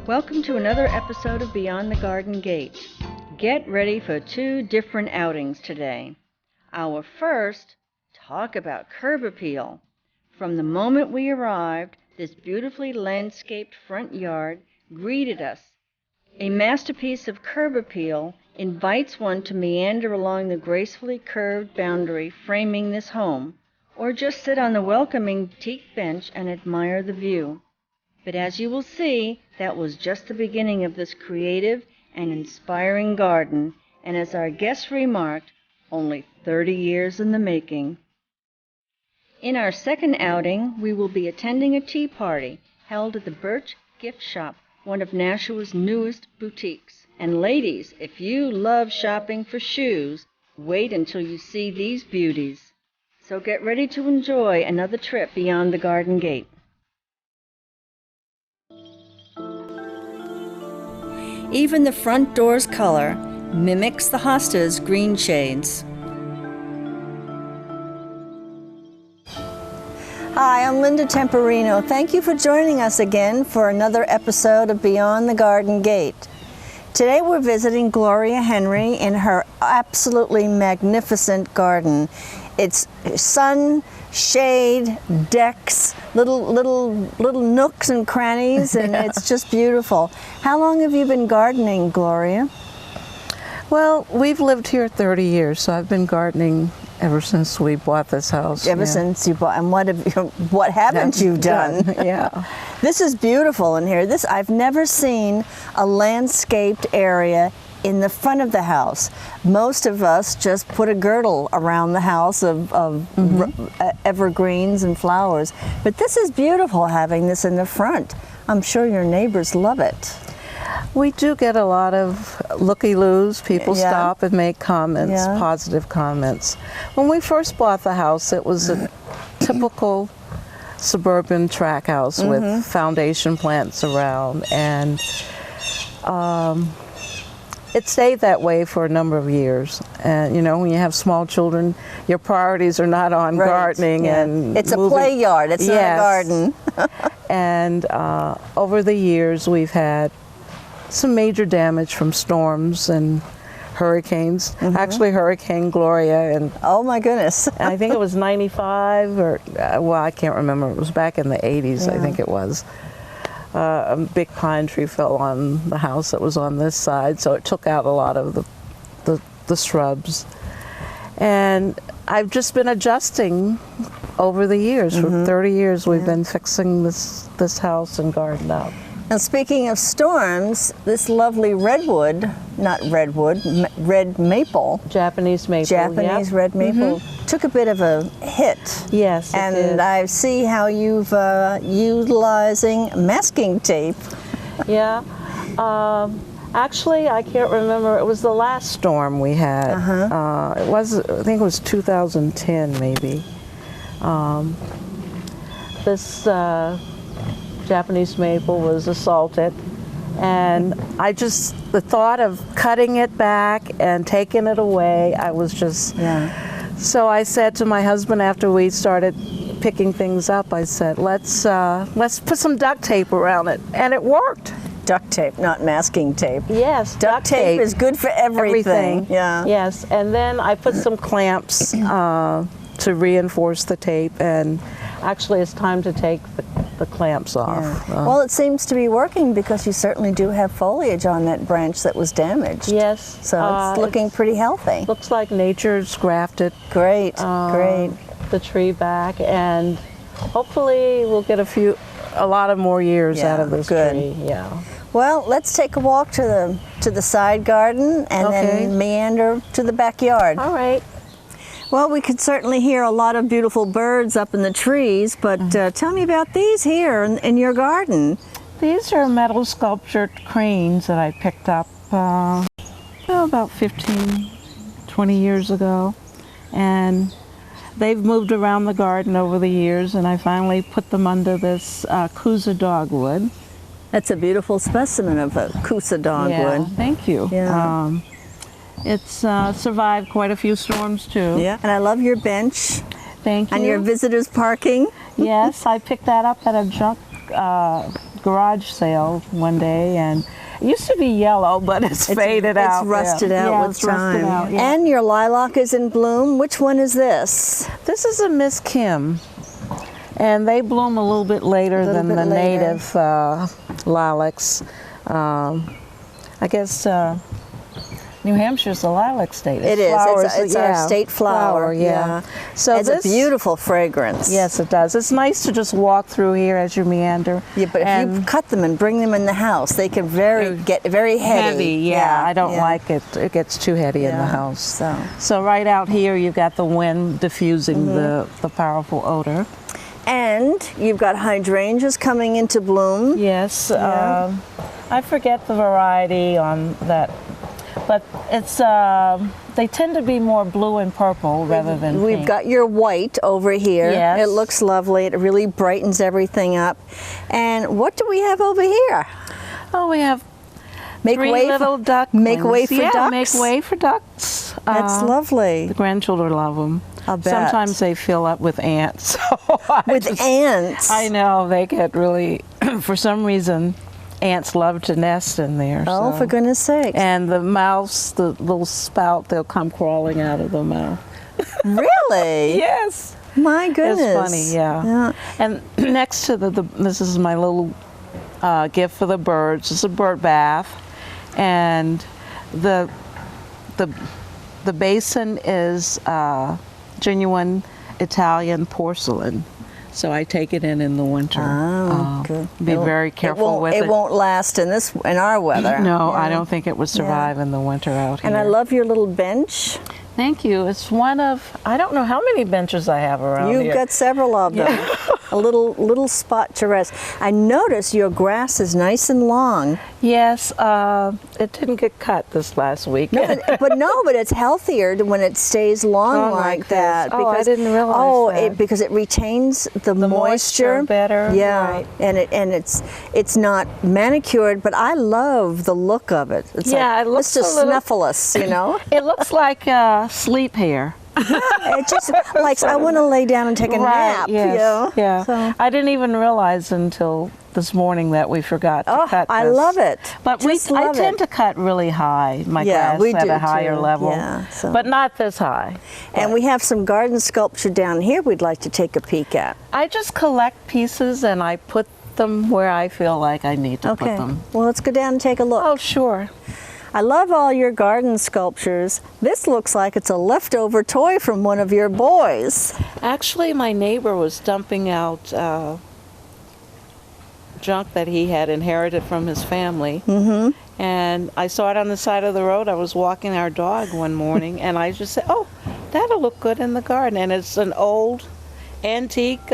Welcome to another episode of Beyond the Garden Gate. Get ready for two different outings today. Our first, talk about curb appeal. From the moment we arrived, this beautifully landscaped front yard greeted us. A masterpiece of curb appeal invites one to meander along the gracefully curved boundary framing this home, or just sit on the welcoming teak bench and admire the view. But as you will see, that was just the beginning of this creative and inspiring garden, and as our guest remarked, only 30 years in the making. In our second outing, we will be attending a tea party held at the Birch Gift Shop, one of Nashua's newest boutiques. And ladies, if you love shopping for shoes, wait until you see these beauties. So get ready to enjoy another trip beyond the Garden Gate. Even the front door's color mimics the hosta's green shades. Hi, I'm Linda Temporino. Thank you for joining us again for another episode of Beyond the Garden Gate. Today we're visiting Gloria Henry in her absolutely magnificent garden. It's sun, shade, decks, little nooks and crannies, and it's just beautiful. How long have you been gardening, Gloria? Well, we've lived here 30 years, so I've been gardening ever since we bought this house. Ever since you bought, and what haven't you done? Yeah. This is beautiful in here. I've never seen a landscaped area in the front of the house. Most of us just put a girdle around the house of evergreens and flowers. But this is beautiful having this in the front. I'm sure your neighbors love it. We do get a lot of looky-loos. People stop and make comments, positive comments. When we first bought the house, it was a typical suburban track house with foundation plants around, and it stayed that way for a number of years. And you know, when you have small children, your priorities are not on gardening and it's a play yard. It's not a garden. And over the years, we've had some major damage from storms and hurricanes. Actually, Hurricane Gloria, and oh my goodness, I think it was 95 or well, I can't remember. It was back in the 80s, I think it was. A big pine tree fell on the house that was on this side, so it took out a lot of the shrubs. And I've just been adjusting over the years. For 30 years, we've been fixing this house and garden up. Now, speaking of storms, this lovely red maple. Japanese maple. Japanese red maple took a bit of a hit. Yes, it did. And I see how you've utilizing masking tape. Yeah. Actually, I can't remember. It was the last storm we had. It was, I think it was 2010 maybe. This Japanese maple was assaulted, and the thought of cutting it back and taking it away, I was just, so I said to my husband after we started picking things up, I said, let's put some duct tape around it, and it worked. Duct tape, not masking tape. Yes, duct tape is good for everything. Yeah. Yes, and then I put some clamps to reinforce the tape, and actually it's time to take the clamps off. Well, it seems to be working because you certainly do have foliage on that branch that was damaged. Yes. So it's looking pretty healthy. Looks like nature's grafted great the tree back, and hopefully we'll get a lot of more years out of this tree. Yeah. Well, let's take a walk to the side garden and then meander to the backyard. All right. Well, we could certainly hear a lot of beautiful birds up in the trees, but tell me about these here in your garden. These are metal sculptured cranes that I picked up about 15, 20 years ago. And they've moved around the garden over the years, and I finally put them under this Kusa dogwood. That's a beautiful specimen of a Kusa dogwood. Yeah, thank you. Yeah. It's survived quite a few storms too. Yeah, and I love your bench. Thank you. And your visitors parking. Yes, I picked that up at a junk garage sale one day, and it used to be yellow, but it's faded out. It's rusted out yeah, with it's time. Rusted out, yeah. And your lilac is in bloom. Which one is this? This is a Miss Kim, and they bloom a little bit later than the native lilacs. I guess New Hampshire's a lilac state. It is. It's our state flower. Yeah. So it's a beautiful fragrance. Yes, it does. It's nice to just walk through here as you meander. Yeah, but if you cut them and bring them in the house, they can get very heady. Yeah, I don't like it. It gets too heady in the house. So right out here, you've got the wind diffusing the powerful odor. And you've got hydrangeas coming into bloom. Yes. I forget the variety on that. But it's they tend to be more blue and purple rather than We've pink. got your white over here. Yes. It looks lovely. It really brightens everything up. And what do we have over here? Oh, we have Make little ducks. Make way for ducks. Make way for ducks. That's lovely. The grandchildren love them. I'll bet. Sometimes they fill up with ants. Ants. I know, they get really, for some reason, ants love to nest in there. Oh, for goodness sake. And the mouse, the little spout, they'll come crawling out of the mouth. Really? Yes. My goodness. It's funny, yeah. And next to this is my little gift for the birds. It's a bird bath. And the basin is genuine Italian porcelain. So I take it in the winter. Oh, good. Be very careful with it. It won't last in our weather. No, I don't think it would survive in the winter out here. And I love your little bench. Thank you. It's one of, I don't know how many benches I have around here. You've got several of them. A little spot to rest. I notice your grass is nice and long. Yes, it didn't get cut this last week. No, but it's healthier when it stays long like that. Oh, I didn't realize that. Because it retains the moisture better. Yeah, right. and it's not manicured, but I love the look of it. It's it looks Mr. Snuffleupagus, you know. It looks like sleep hair. It just like I want to lay down and take a nap. Yes, you know? Yeah. So. I didn't even realize until this morning that we forgot to cut this. I love it. But I tend to cut really high. My grass at a higher level. Yeah, but not this high. And we have some garden sculpture down here we'd like to take a peek at. I just collect pieces and I put them where I feel like I need to put them. Well, let's go down and take a look. Oh, sure. I love all your garden sculptures. This looks like it's a leftover toy from one of your boys. Actually, my neighbor was dumping out junk that he had inherited from his family. Mm-hmm. And I saw it on the side of the road. I was walking our dog one morning, and I just said, oh, that'll look good in the garden. And it's an old antique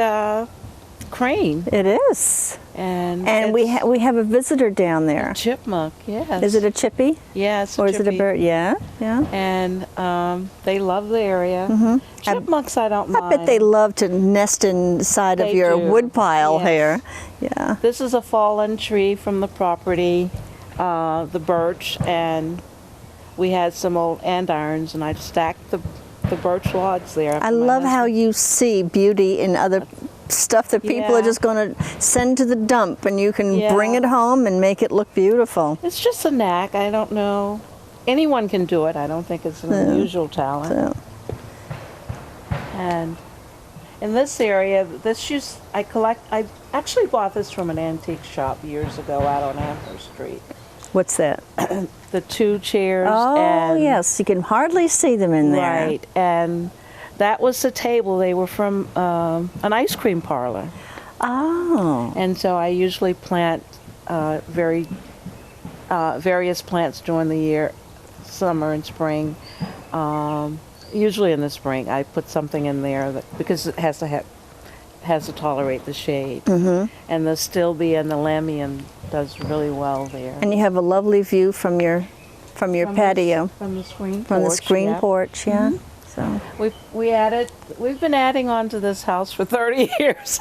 crane. It is. And we have a visitor down there. A chipmunk, yes. Is it a chippy? Yes. Or is it a bird? Yeah, yeah. And they love the area. Mm-hmm. Chipmunks, I don't mind. I bet they love to nest inside of your wood pile here. Yeah. This is a fallen tree from the property, the birch, and we had some old andirons, and I stacked the birch logs there. I love how you see beauty in other stuff that people are just going to send to the dump, and you can bring it home and make it look beautiful. It's just a knack. I don't know. Anyone can do it. I don't think it's an unusual talent. And in this area, I actually bought this from an antique shop years ago out on Amherst Street. What's that? The two chairs. Oh, yes. You can hardly see them in there. Right. And that was the table. They were from an ice cream parlor. Oh. And so I usually plant various plants during the year, summer and spring. Usually in the spring, I put something in there because it has to tolerate the shade. Mm-hmm. And the stilbe and the lamian does really well there. And you have a lovely view from your patio. From the screen porch. From the screen porch, yeah. Mm-hmm. So we've been adding on to this house for 30 years.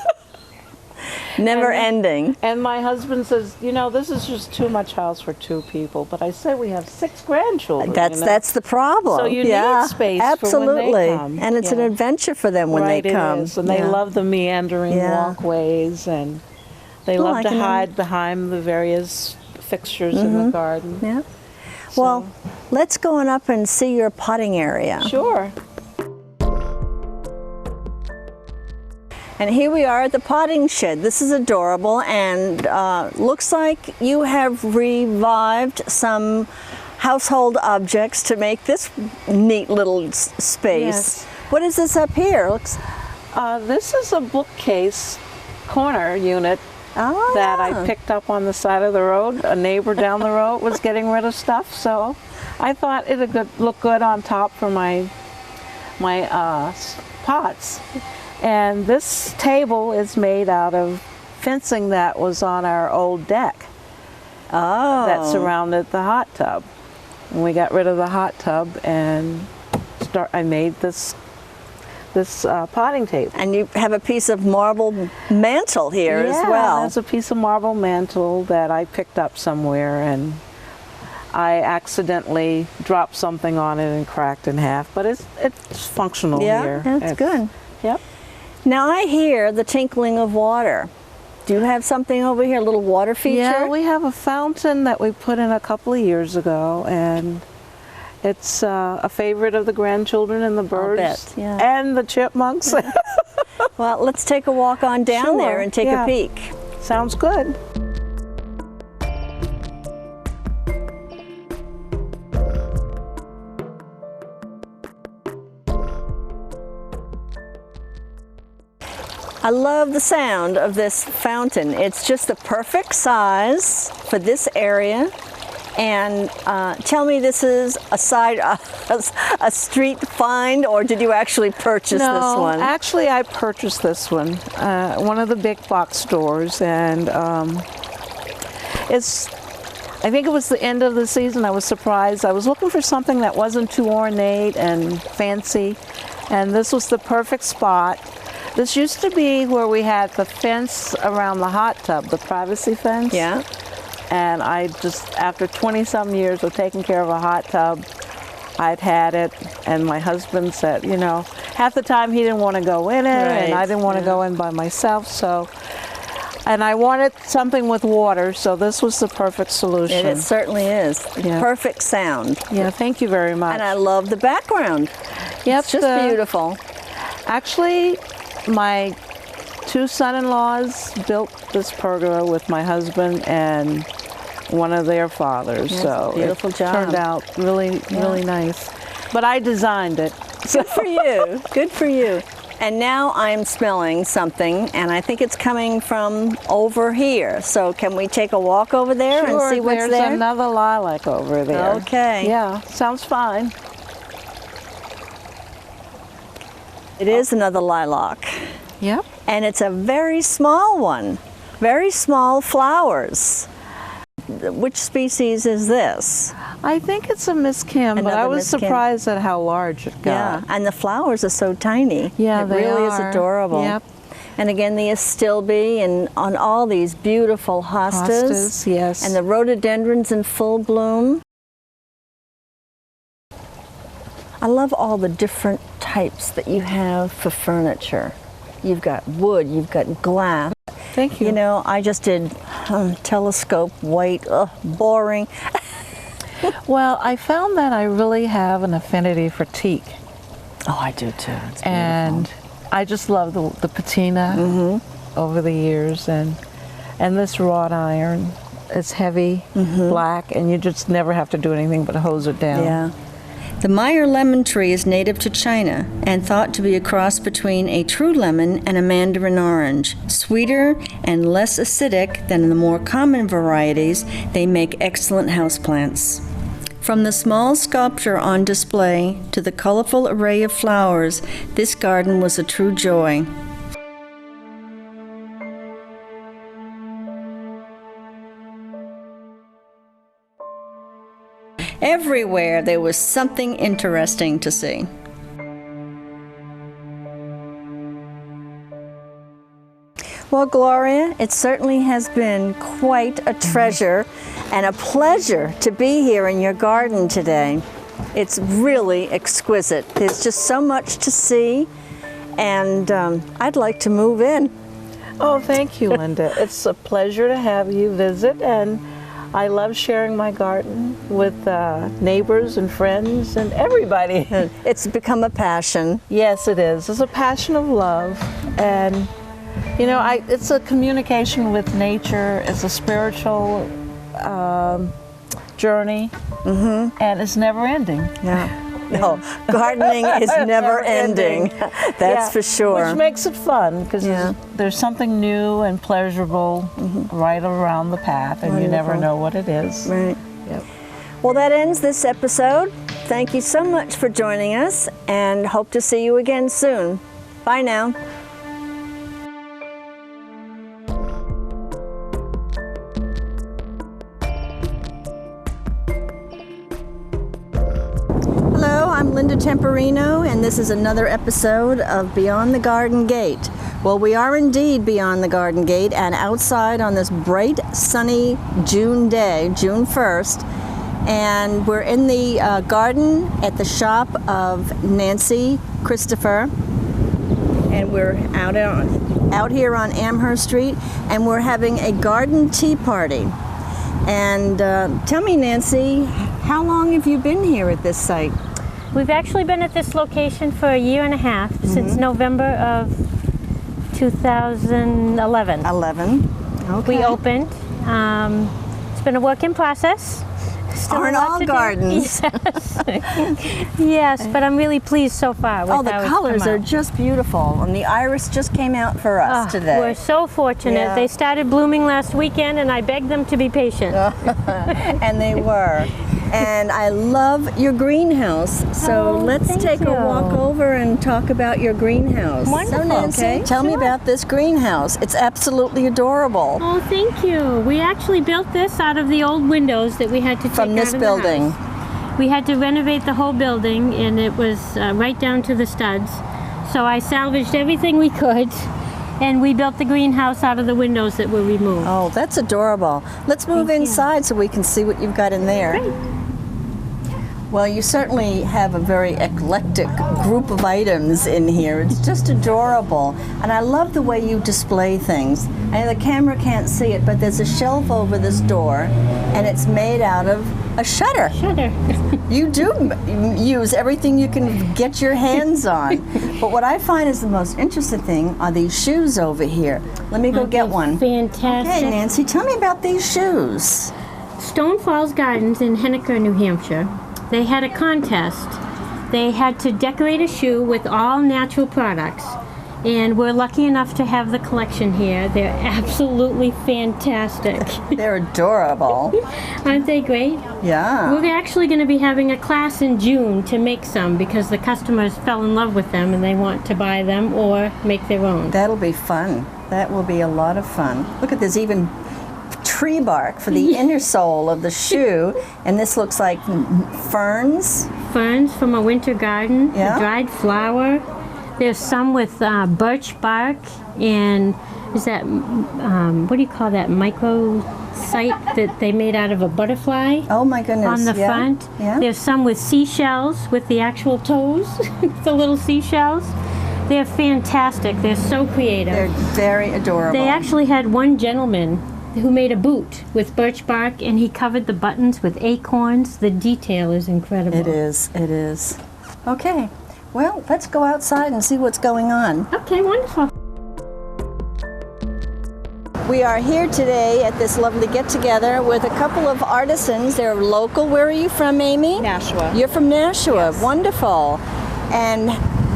Never ending. And my husband says, this is just too much house for two people. But I said we have 6 grandchildren. That's the problem. So you need space for when they come. And it's an adventure for them when they come. It is. And they love the meandering walkways. And They Well, love I to can hide behind the various fixtures in the garden. Yeah. Well, let's go on up and see your potting area. Sure. And here we are at the potting shed. This is adorable, and looks like you have revived some household objects to make this neat little space. Yes. What is this up here? Looks. This is a bookcase corner unit Oh, that yeah. I picked up on the side of the road. A neighbor down the road was getting rid of stuff, so I thought it would look good on top for my pots. And this table is made out of fencing that was on our old deck that surrounded the hot tub. And we got rid of the hot tub and I made this potting table. And you have a piece of marble mantle here as well. There's a piece of marble mantle that I picked up somewhere, and I accidentally dropped something on it and cracked in half, but it's functional here. Yeah, that's good. Yep. Now I hear the tinkling of water. Do you have something over here, a little water feature? Yeah, we have a fountain that we put in a couple of years ago, and it's a favorite of the grandchildren and the birds bet, yeah. and the chipmunks. Well, let's take a walk on down there Sure, and take yeah. a peek. Sounds good. I love the sound of this fountain. It's just the perfect size for this area. And tell me, this is a street find, or did you actually purchase this one? No, actually I purchased this one, one of the big box stores, and I think it was the end of the season. I was surprised. I was looking for something that wasn't too ornate and fancy, and this was the perfect spot. This used to be where we had the fence around the hot tub, the privacy fence. Yeah. And I just, after 20-some years of taking care of a hot tub, I'd had it, and my husband said, you know, half the time he didn't want to go in it, and I didn't want to go in by myself, so, and I wanted something with water, so this was the perfect solution. It certainly is. Yeah. Perfect sound. Yeah, thank you very much. And I love the background. Yep, It's just beautiful. Actually, my two son-in-laws built this pergola with my husband and one of their fathers, Yes, so beautiful it job. turned out really nice. But I designed it. Good for you. Good for you. And now I'm smelling something, and I think it's coming from over here. So can we take a walk over there and see what's there's there? another lilac over there. Okay. Yeah, sounds fine. It is another lilac. Yep. And it's a very small one. Very small flowers. Which species is this? I think it's a Miss Kim, but I Another was Miss Kim. surprised at how large it Yeah, got. and the flowers are so tiny. Yeah, it they really is are. adorable. Yep. And again, the astilbe and on all these beautiful hostas. Hostas, yes. And the rhododendrons in full bloom. I love all the different types that you have for furniture. You've got wood, you've got glass. Thank you. You know, I just did telescope white, boring. Well, I found that I really have an affinity for teak. Oh, I do too. It's And I just love the patina over the years, and this wrought iron is heavy, black, and you just never have to do anything but hose it down. Yeah. The Meyer lemon tree is native to China and thought to be a cross between a true lemon and a mandarin orange. Sweeter and less acidic than the more common varieties, they make excellent houseplants. From the small sculpture on display to the colorful array of flowers, this garden was a true joy. Everywhere there was something interesting to see. Well, Gloria, it certainly has been quite a treasure and a pleasure to be here in your garden today. It's really exquisite. There's just so much to see, and I'd like to move in. Oh, thank you, Linda. It's a pleasure to have you visit, and I love sharing my garden with neighbors and friends and everybody. It's become a passion. Yes, it is. It's a passion of love, and you know, it's a communication with nature. It's a spiritual journey, and it's never ending. Yeah. No, gardening is never ending. That's for sure. Which makes it fun because there's something new and pleasurable right around the path, and you never know what it is. Right. Yep. Well, that ends this episode. Thank you so much for joining us, and hope to see you again soon. Bye now. Hello, I'm Linda Temperino, and this is another episode of Beyond the Garden Gate. Well, we are indeed beyond the Garden Gate and outside on this bright, sunny June day, June 1st, and we're in the garden at the shop of Nancy Christopher, and we're out here on Amherst Street, and we're having a garden tea party. And tell me, Nancy, how long have you been here at this site? We've actually been at this location for a year and a half, since November of 2011. 11. Okay. We opened. It's been a work in process. Still Aren't a lot all to do. gardens? Yes. Yes, but I'm really pleased so far with Oh, the how it's colors come are out. just beautiful, and the iris just came out for us today. We're so fortunate. Yeah. They started blooming last weekend, and I begged them to be patient. And they were. And I love your greenhouse. So let's thank take a you. walk over and talk about your greenhouse. Wonderful. So Nancy, tell me about this greenhouse. It's absolutely adorable. Oh, thank you. We actually built this out of the old windows that we had to take From this out of building. The house. We had to renovate the whole building, and it was right down to the studs. So I salvaged everything we could, and we built the greenhouse out of the windows that were removed. Oh, that's adorable. Let's move inside so we can see what you've got in there. Great. Well, you certainly have a very eclectic group of items in here. It's just adorable. And I love the way you display things. And the camera can't see it, but there's a shelf over this door, and it's made out of a shutter. Shutter. You do use everything you can get your hands on. But what I find is the most interesting thing are these shoes over here. Let me go get one. Fantastic. Okay, Nancy, tell me about these shoes. Stone Falls Gardens in Henniker, New Hampshire. They had a contest. They had to decorate a shoe with all natural products. And we're lucky enough to have the collection here. They're absolutely fantastic. They're adorable. Aren't they great? Yeah. We're actually going to be having a class in June to make some because the customers fell in love with them and they want to buy them or make their own. That'll be fun. That will be a lot of fun. Look at this, even tree bark for the inner sole of the shoe. And this looks like ferns. Ferns from a winter garden, Yeah. a dried flower. There's some with birch bark and is that, what do you call that, microsite that they made out of a butterfly? Oh my goodness. On the yeah. front. Yeah. There's some with seashells, with the actual toes, the little seashells. They're fantastic. They're so creative. They're very adorable. They actually had one gentleman who made a boot with birch bark, and he covered the buttons with acorns. The detail is incredible. It is. It is. Okay. Well, let's go outside and see what's going on. Okay, wonderful. We are here today at this lovely get-together with a couple of artisans. They're local. Where are you from, Amy? Nashua. You're from Nashua. Yes. Wonderful. And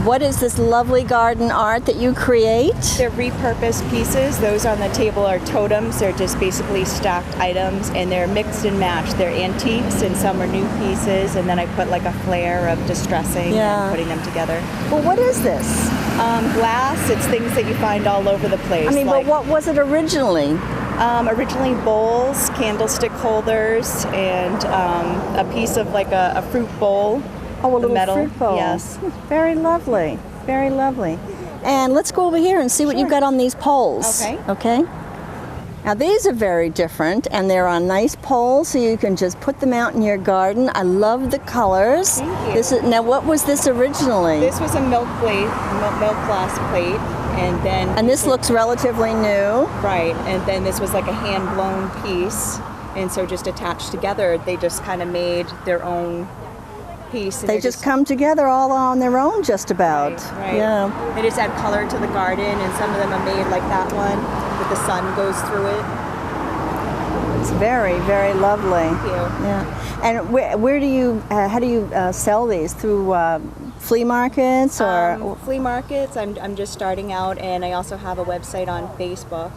what is this lovely garden art that you create? They're repurposed pieces. Those on the table are totems. They're just basically stacked items, and they're mixed and matched. They're antiques, and some are new pieces, and then I put like a flair of distressing Yeah. and putting them together. Well, what is this? Glass, it's things that you find all over the place. I mean, like, but what was it originally? originally bowls, candlestick holders, and a piece of like a fruit bowl. Oh, a The little metal, fruit bowl. yes. Very lovely. Very lovely. And let's go over here and see what you've got on these poles. Okay. Okay. Now these are very different, and they're on nice poles, so you can just put them out in your garden. I love the colors. Thank you. This is, now, what was this originally? This was a milk glass plate, And then And this looks relatively new. right, and then this was like a hand-blown piece, and so just attached together, they just kind of made their own piece. And They just come together all on their own, just about. right. Yeah. They just add color to the garden, and some of them are made like that one, that the sun goes through it. It's very, very lovely. Thank you. Yeah. And where do you, how do you sell these? Through flea markets or? Flea markets. I'm just starting out, and I also have a website on Facebook.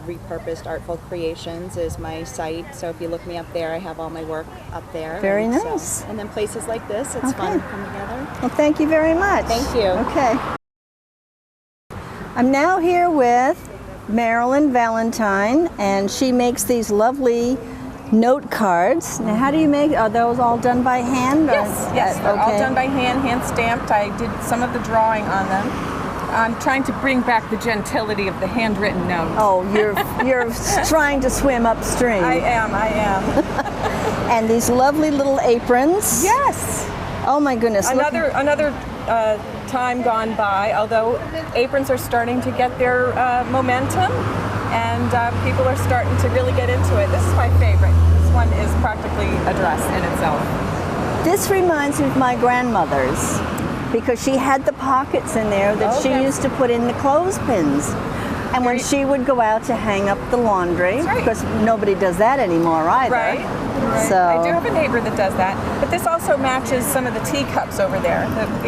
Repurposed Artful Creations is my site. So if you look me up there, I have all my work up there. Very and nice. And then places like this, it's fun to come together. Well, thank you very much. Thank you. Okay. I'm now here with Marilyn Valentine, and she makes these lovely note cards. Now, how do you make? Are those all done by hand? Yes, they're all done by hand stamped. I did some of the drawing on them. I'm trying to bring back the gentility of the handwritten note. Oh, you're trying to swim upstream. I am. And these lovely little aprons. Yes. Oh my goodness. look- Another time gone by, although aprons are starting to get their momentum, and people are starting to really get into it. This is my favorite. This one is practically a dress in itself. This reminds me of my grandmother's, because she had the pockets in there that she used to put in the clothespins. And when she would go out to hang up the laundry, because nobody does that anymore either. Right. So I do have a neighbor that does that, but this also matches some of the teacups over there.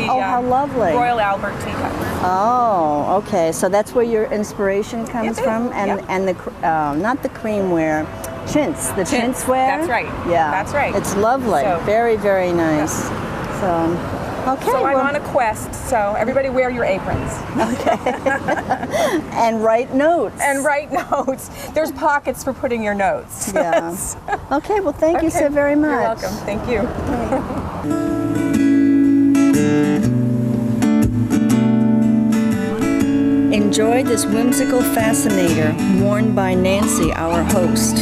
Oh, how lovely. Royal Albert teacup. Oh, okay. So that's where your inspiration comes It is, from, and yep. and the not the creamware, chintz, the chintzware. That's right. Yeah, That's right. It's lovely. So- Very, very nice. So, okay. So I'm well, on a quest, so everybody wear your aprons. and write notes. And write notes. There's pockets for putting your notes. Yeah. Okay. Well, thank you so very much. You're welcome. Thank you. Enjoy this whimsical fascinator worn by Nancy, our host.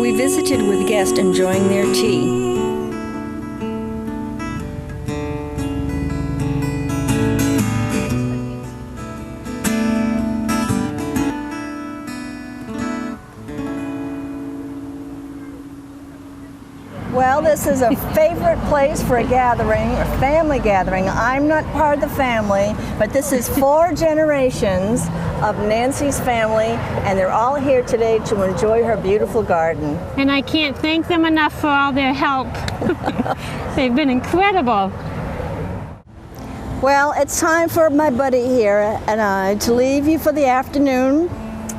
We visited with guests enjoying their tea. Well, this is a favorite place for a gathering, a family gathering. I'm not part of the family, but this is 4 generations of Nancy's family, and they're all here today to enjoy her beautiful garden. And I can't thank them enough for all their help. They've been incredible. Well, it's time for my buddy here and I to leave you for the afternoon.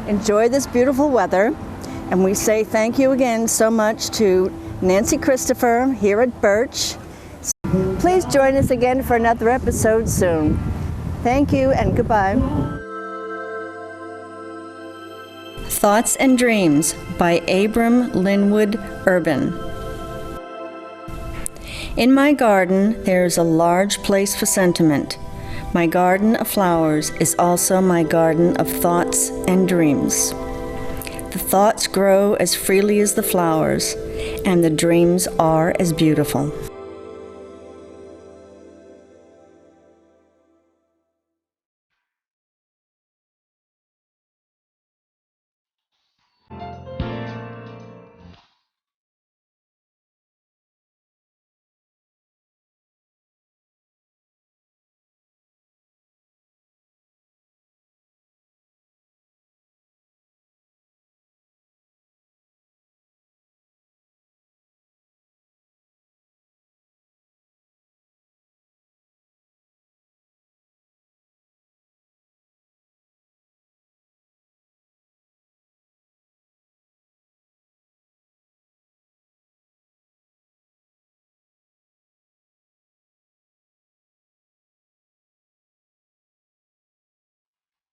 Enjoy this beautiful weather, and we say thank you again so much to Nancy Christopher here at Birch. Please join us again for another episode soon. Thank you and goodbye. Thoughts and Dreams by Abram Linwood Urban. In my garden, there is a large place for sentiment. My garden of flowers is also my garden of thoughts and dreams. The thoughts grow as freely as the flowers, and the dreams are as beautiful.